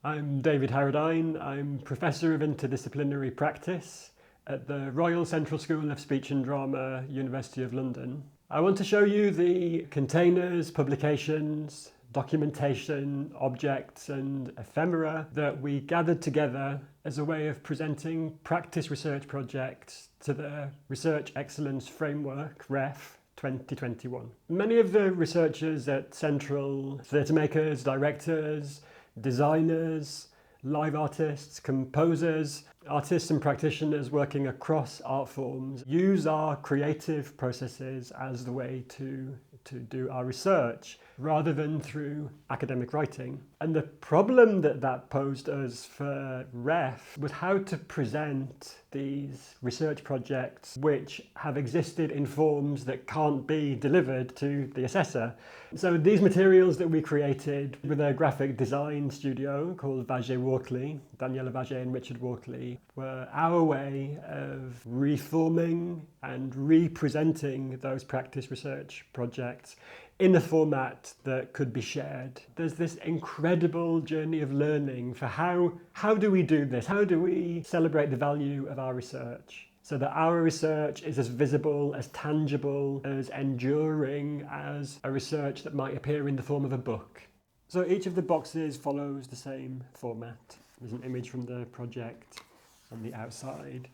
I'm David Harradine. I'm Professor of Interdisciplinary Practice at the Royal Central School of Speech and Drama, University of London. I want to show you the containers, publications, documentation, objects and ephemera that we gathered together as a way of presenting practice research projects to the Research Excellence Framework, REF, 2021. Many of the researchers at Central, theatre makers, directors, designers, live artists, composers, artists and practitioners working across art forms use our creative processes as the way to do our research rather than through academic writing. And the problem that posed us for REF was how to present these research projects which have existed in forms that can't be delivered to the assessor. So these materials that we created with a graphic design studio called Vajay Walkley, Daniela Vajay and Richard Walkley, were our way of reforming and representing those practice research projects in a format that could be shared. There's this incredible journey of learning for how do we do this? How do we celebrate the value of our research so that our research is as visible, as tangible, as enduring as a research that might appear in the form of a book? So each of the boxes follows the same format. There's an image from the project on the outside.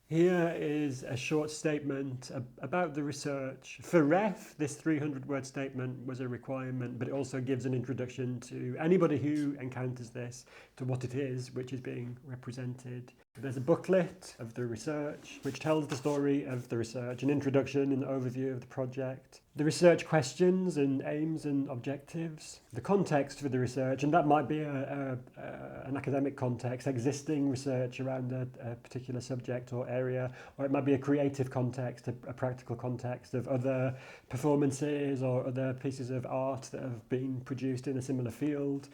Here is a short statement about the research. For REF, this 300-word statement was a requirement, but it also gives an introduction to anybody who encounters this to what it is which is being represented. There's a booklet of the research which tells the story of the research, an introduction and overview of the project, the research questions and aims and objectives, the context for the research, and that might be an academic context, existing research around a particular subject or area, or it might be a creative context, a practical context of other performances or other pieces of art that have been produced in a similar field.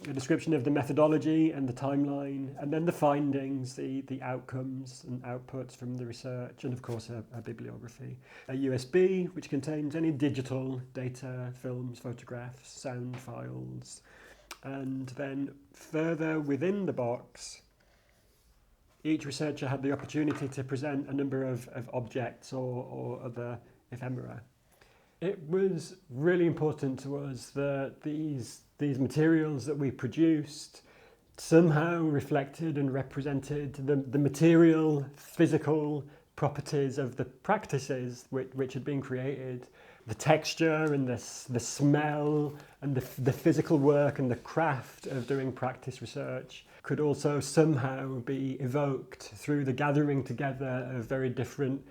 A description of the methodology and the timeline, and then the findings, the outcomes and outputs from the research, and of course a bibliography. A USB, which contains any digital data, films, photographs, sound files, and then further within the box, each researcher had the opportunity to present a number of objects or other ephemera. It was really important to us that these materials that we produced somehow reflected and represented the material, physical properties of the practices which had been created. The texture and the smell and the physical work and the craft of doing practice research could also somehow be evoked through the gathering together of very different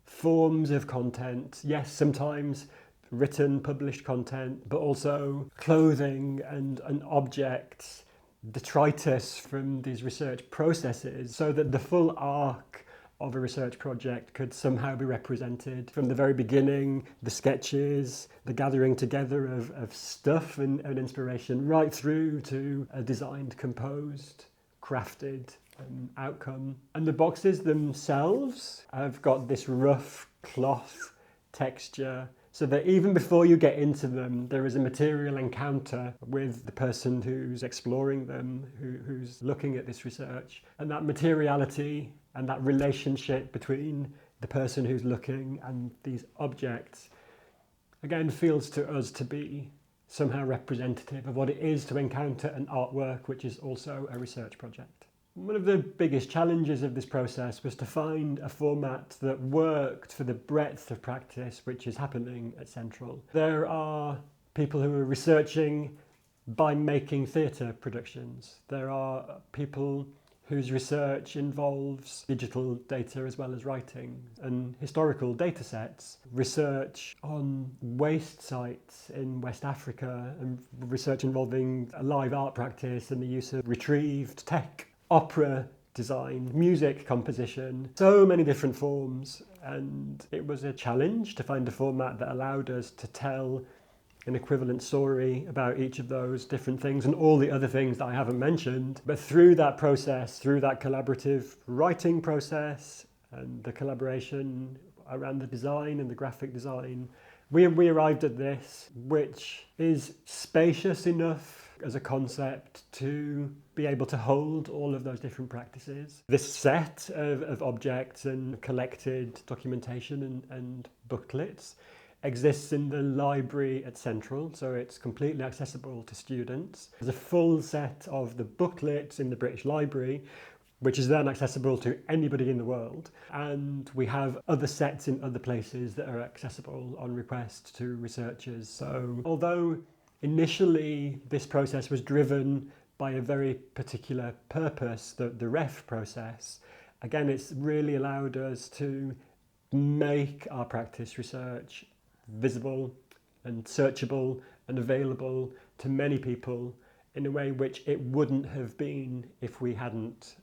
forms of content. Yes, sometimes written, published content, but also clothing and objects, detritus from these research processes, so that the full arc of a research project could somehow be represented from the very beginning, the sketches, the gathering together of stuff and inspiration, right through to a designed, composed, crafted outcome. And the boxes themselves have got this rough cloth texture, so that even before you get into them, there is a material encounter with the person who's exploring them, who's looking at this research. And that materiality and that relationship between the person who's looking and these objects, again, feels to us to be somehow representative of what it is to encounter an artwork which is also a research project. One of the biggest challenges of this process was to find a format that worked for the breadth of practice which is happening at Central. There are people who are researching by making theatre productions. There are people whose research involves digital data as well as writing and historical data sets, research on waste sites in West Africa, and research involving a live art practice and the use of retrieved tech, opera design, music composition, so many different forms. And it was a challenge to find a format that allowed us to tell an equivalent story about each of those different things and all the other things that I haven't mentioned. But through that process, through that collaborative writing process and the collaboration around the design and the graphic design, we arrived at this, which is spacious enough as a concept to be able to hold all of those different practices. This set of objects and collected documentation and booklets exists in the library at Central, so it's completely accessible to students. There's a full set of the booklets in the British Library, which is then accessible to anybody in the world. And we have other sets in other places that are accessible on request to researchers. So although initially this process was driven by a very particular purpose, the REF process, again, it's really allowed us to make our practice research visible and searchable and available to many people in a way which it wouldn't have been if we hadn't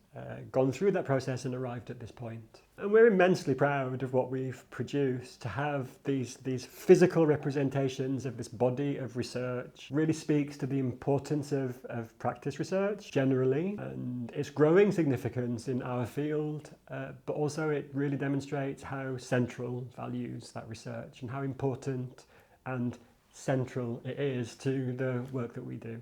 gone through that process and arrived at this point. And we're immensely proud of what we've produced. To have these physical representations of this body of research really speaks to the importance of practice research generally and its growing significance in our field, but also it really demonstrates how Central values that research and how important and central it is to the work that we do.